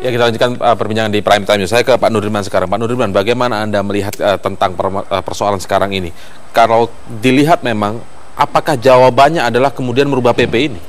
Ya, kita lanjutkan perbincangan di Prime Time. Saya ke Pak Nurdirman sekarang. Pak Nurdirman, bagaimana Anda melihat tentang persoalan sekarang ini? Kalau dilihat memang, apakah jawabannya adalah kemudian merubah PP ini?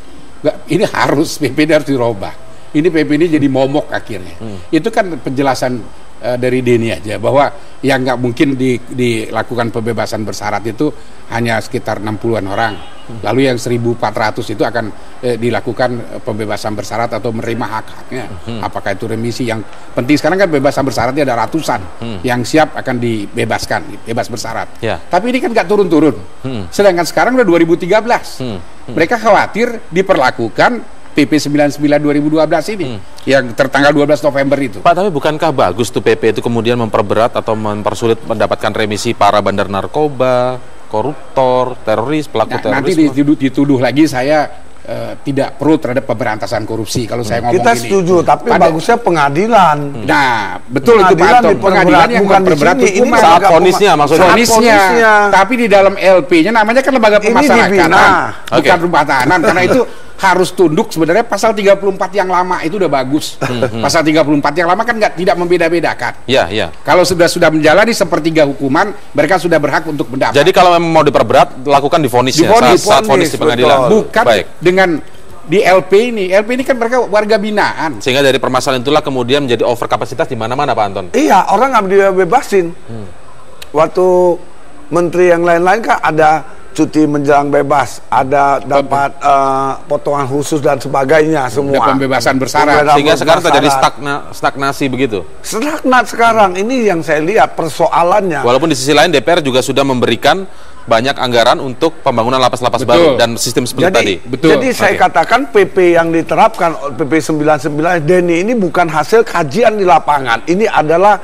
Nggak, ini harus, PP ini harus dirubah. Ini PP ini jadi momok akhirnya. Itu kan penjelasan dari Denny aja, bahwa yang nggak mungkin dilakukan pembebasan bersyarat itu hanya sekitar 60-an orang. Lalu yang 1.400 itu akan dilakukan pembebasan bersyarat atau menerima hak-haknya. Apakah itu remisi? Yang penting sekarang kan pembebasan bersyaratnya ada ratusan yang siap akan dibebaskan, bebas bersyarat. Tapi ini kan nggak turun-turun. Sedangkan sekarang udah 2013. Mereka khawatir diperlakukan PP 99 2012 ini yang tertanggal 12 November itu. Pak, tapi bukankah bagus tuh PP itu kemudian memperberat atau mempersulit mendapatkan remisi para bandar narkoba, koruptor, teroris, pelaku terorisme? Nanti dituduh lagi saya tidak pro terhadap pemberantasan korupsi kalau saya ngomong kita ini. Setuju, tapi bagusnya pengadilan. Nah, betul itu Pak Anton. Pengadilan yang memperberat hukuman. Saat vonisnya maksudnya. Vonisnya. Tapi di dalam LP-nya namanya kan lembaga pemasyarakatan, bukan rumah tahanan. Karena itu harus tunduk sebenarnya pasal 34 yang lama itu udah bagus. Pasal 34 yang lama kan tidak membeda-bedakan. Iya. Kalau sudah menjalani sepertiga hukuman, mereka sudah berhak untuk mendapat. Jadi kalau memang mau diperberat, lakukan di vonisnya saat vonis di pengadilan. Bukan dengan di LP ini. LP ini kan mereka warga binaan. Sehingga dari permasalahan itulah kemudian menjadi over kapasitas di mana-mana, Pak Anton. Iya, orang nggak dibebasin. Waktu menteri yang lain-lain kan ada cuti menjelang bebas, ada dapat potongan khusus dan sebagainya semua. Pembebasan bersyarat. Sehingga sekarang terjadi stagnasi begitu. Stagnat sekarang, ini yang saya lihat persoalannya. Walaupun di sisi lain DPR juga sudah memberikan banyak anggaran untuk pembangunan lapas-lapas baru dan sistem split tadi. Jadi saya katakan PP yang diterapkan, PP 99 Denny ini bukan hasil kajian di lapangan. Ini adalah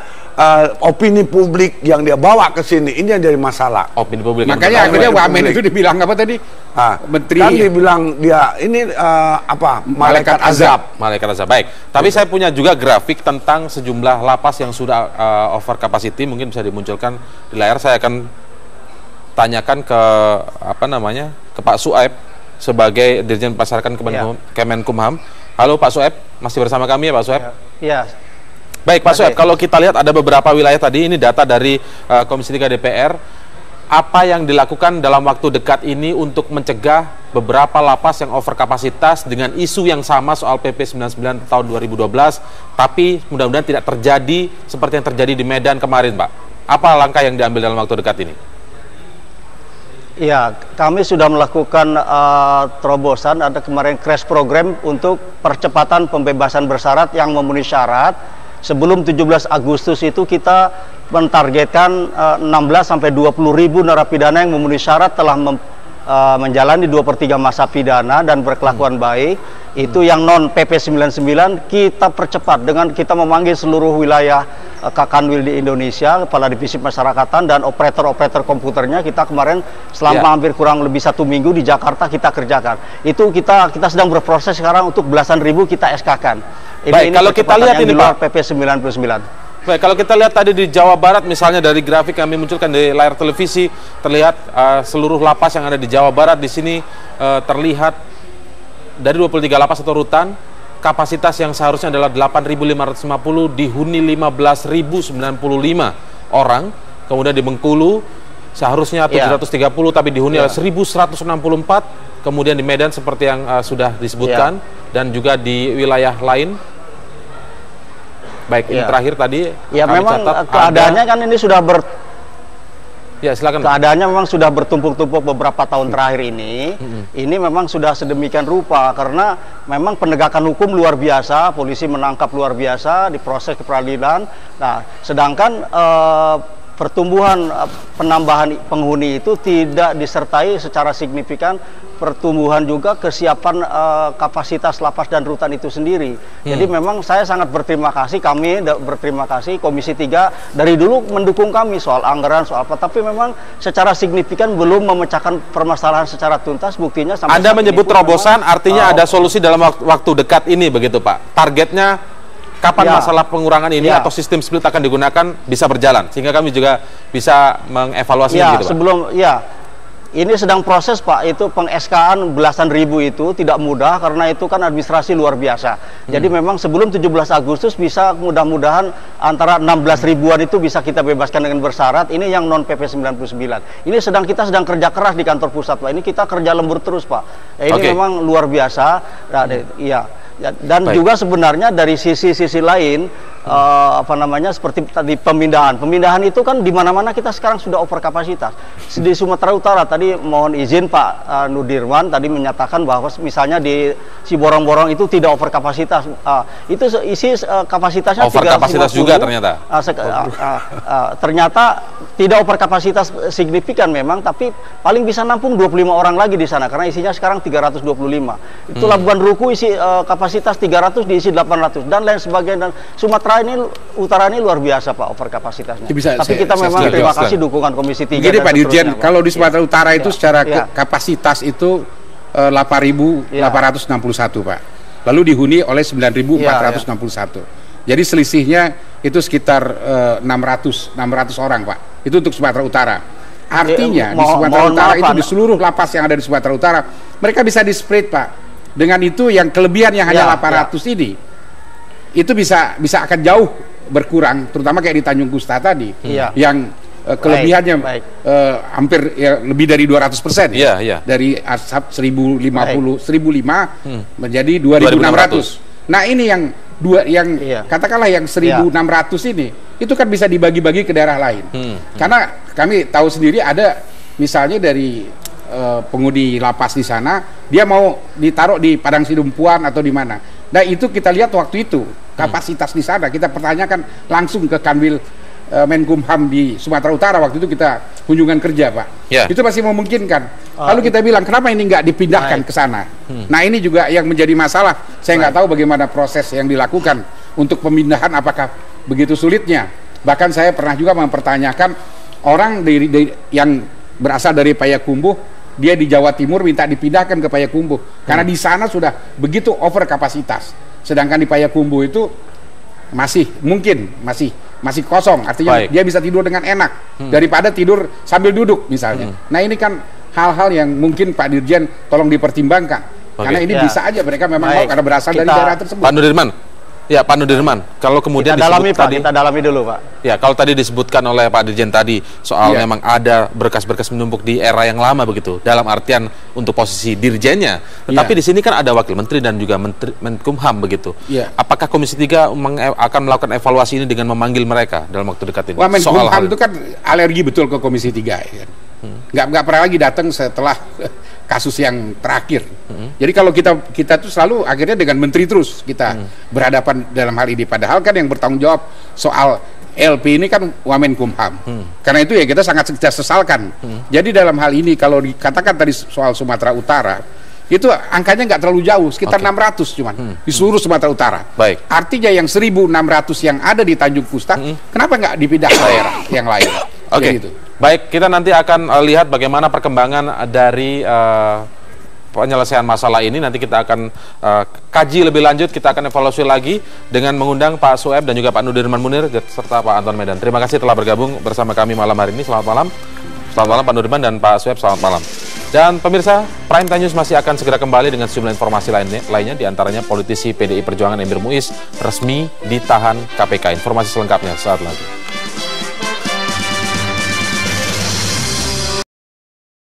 opini publik yang dia bawa ke sini. Ini yang jadi masalah. Opini publik. Makanya akhirnya Wamen itu dibilang apa tadi? Menteri kan dibilang dia ini malaikat azab. Malaikat azab. Baik. Tapi saya punya juga grafik tentang sejumlah lapas yang sudah over capacity. Mungkin bisa dimunculkan di layar. Saya akan tanyakan ke ke Pak Suaib sebagai Dirjen Pemasyarakatan Kemenkumham. Halo Pak Suaib, masih bersama kami ya Pak Suaib? Iya. Baik Pak Suaib, kalau kita lihat ada beberapa wilayah tadi, ini data dari Komisi 3 DPR, apa yang dilakukan dalam waktu dekat ini untuk mencegah beberapa lapas yang over kapasitas dengan isu yang sama soal PP 99 tahun 2012, tapi mudah-mudahan tidak terjadi seperti yang terjadi di Medan kemarin Pak. Apa langkah yang diambil dalam waktu dekat ini? Ya, kami sudah melakukan terobosan, ada kemarin crash program untuk percepatan pembebasan bersyarat yang memenuhi syarat. Sebelum 17 Agustus itu kita mentargetkan 16 sampai 20 ribu narapidana yang memenuhi syarat telah menjalani 2/3 masa pidana dan berkelakuan baik. Itu yang non PP 99 kita percepat dengan kita memanggil seluruh wilayah Kakanwil di Indonesia, kepala divisi masyarakatan dan operator-operator komputernya. Kita kemarin selama hampir kurang lebih 1 minggu di Jakarta kita kerjakan. Itu kita sedang berproses sekarang untuk belasan ribu kita SK-kan. Baik, kalau kita lihat ini Pak, PP 99. Baik, kalau kita lihat tadi di Jawa Barat misalnya dari grafik yang kami munculkan di layar televisi, terlihat seluruh lapas yang ada di Jawa Barat di sini terlihat dari 23 lapas atau rutan, kapasitas yang seharusnya adalah 8.550 dihuni 15.095 orang. Kemudian di Bengkulu seharusnya 730 tapi dihuni oleh 1.164. Kemudian di Medan seperti yang sudah disebutkan dan juga di wilayah lain. Baik, ini terakhir tadi. Ya memang keadaannya kan ini sudah Ya, silakan. Keadaannya memang sudah bertumpuk-tumpuk beberapa tahun terakhir ini. Ini memang sudah sedemikian rupa karena memang penegakan hukum luar biasa, polisi menangkap luar biasa, diproses ke peradilan. Nah, sedangkan pertumbuhan penambahan penghuni itu tidak disertai secara signifikan pertumbuhan juga kesiapan kapasitas lapas dan rutan itu sendiri. Jadi memang saya sangat berterima kasih, kami berterima kasih Komisi 3 dari dulu mendukung kami soal anggaran, soal apa, tapi memang secara signifikan belum memecahkan permasalahan secara tuntas. Buktinya sampai Anda menyebut terobosan, artinya ada solusi dalam waktu dekat ini begitu Pak. Targetnya kapan masalah pengurangan ini atau sistem split akan digunakan bisa berjalan sehingga kami juga bisa mengevaluasi begitu Pak. Ini sedang proses Pak, itu peng-SK-an belasan ribu itu tidak mudah karena itu kan administrasi luar biasa. Jadi memang sebelum 17 Agustus bisa mudah-mudahan antara 16 ribuan itu bisa kita bebaskan dengan bersyarat. Ini yang non PP 99. Ini kita sedang kerja keras di kantor pusat Pak. Ini kita kerja lembur terus Pak. Ini memang luar biasa. Nah, iya. Dan juga sebenarnya dari sisi-sisi lain seperti tadi pemindahan itu kan di mana-mana kita sekarang sudah over kapasitas. Di Sumatera Utara tadi mohon izin Pak Nudirman tadi menyatakan bahwa misalnya di Siborong-Borong itu tidak over kapasitas. Itu isi kapasitasnya over 350, kapasitas juga ternyata. Ternyata tidak over kapasitas signifikan memang, tapi paling bisa nampung 25 orang lagi di sana karena isinya sekarang 325. Itu Labuan Ruku isi kapasitas 300 diisi 800 dan lain sebagainya. Dan Sumatera Utara ini luar biasa Pak over kapasitasnya. Tapi kita memang terima kasih dukungan Komisi 3. Begini Pak Dirjen, kalau di Sumatera Utara itu secara kapasitas itu 8.861 Pak. Lalu dihuni oleh 9.461. Jadi selisihnya itu sekitar 600 orang Pak. Itu untuk Sumatera Utara. Artinya di Sumatera Utara itu di seluruh lapas yang ada di Sumatera Utara mereka bisa di-split Pak. Dengan itu yang kelebihan yang hanya 800 ini itu bisa akan jauh berkurang, terutama kayak di Tanjung Gusta tadi yang kelebihannya hampir lebih dari 200%. Dari 1.005 menjadi 2.600. Nah ini yang katakanlah yang 1.600 ini itu kan bisa dibagi-bagi ke daerah lain. Karena kami tahu sendiri ada misalnya dari penghuni lapas di sana, dia mau ditaruh di Padang Sidumpuan atau di mana. Nah itu kita lihat waktu itu kapasitas di sana, kita pertanyakan langsung ke Kanwil Menkumham di Sumatera Utara waktu itu kita kunjungan kerja Pak. Itu masih memungkinkan. Lalu kita bilang kenapa ini nggak dipindahkan ke sana. Nah ini juga yang menjadi masalah. Saya nggak tahu bagaimana proses yang dilakukan untuk pemindahan, apakah begitu sulitnya. Bahkan saya pernah juga mempertanyakan orang yang berasal dari Payakumbuh, dia di Jawa Timur minta dipindahkan ke Payakumbuh karena di sana sudah begitu over kapasitas, sedangkan di Payakumbuh itu masih kosong, artinya dia bisa tidur dengan enak daripada tidur sambil duduk misalnya. Nah ini kan hal-hal yang mungkin Pak Dirjen tolong dipertimbangkan karena ini bisa aja mereka memang mau karena berasal dari daerah tersebut. Pak Nudirman. Ya Pak Nudirman, kalau kemudian kita dalami dulu Pak. Ya kalau tadi disebutkan oleh Pak Dirjen tadi soal memang ada berkas-berkas menumpuk di era yang lama begitu, dalam artian untuk posisi dirjennya. Tetapi di sini kan ada wakil menteri dan juga Menkumham begitu. Apakah Komisi 3 akan melakukan evaluasi ini dengan memanggil mereka dalam waktu dekat ini? Menkumham itu kan alergi betul ke Komisi 3 ya. Nggak pernah lagi datang setelah kasus yang terakhir. Jadi kalau kita tuh selalu akhirnya dengan menteri terus kita berhadapan dalam hal ini. Padahal kan yang bertanggung jawab soal LP ini kan Wamenkumham. Karena itu ya kita sangat sesalkan. Jadi dalam hal ini kalau dikatakan tadi soal Sumatera Utara, itu angkanya nggak terlalu jauh, sekitar 600 cuman di seluruh Sumatera Utara. Artinya yang 1.600 yang ada di Tanjung Gusta, kenapa nggak dipindah ke daerah yang lain? Gitu. Baik, kita nanti akan lihat bagaimana perkembangan dari penyelesaian masalah ini. Nanti kita akan kaji lebih lanjut, kita akan evaluasi lagi dengan mengundang Pak Sueb dan juga Pak Nudirman Munir serta Pak Anton Medan. Terima kasih telah bergabung bersama kami malam hari ini. Selamat malam. Selamat malam Pak Nudirman dan Pak Sueb, selamat malam. Dan pemirsa, Prime Time News masih akan segera kembali dengan sejumlah informasi lainnya, diantaranya politisi PDI Perjuangan Emir Muiz resmi ditahan KPK. Informasi selengkapnya saat lagi.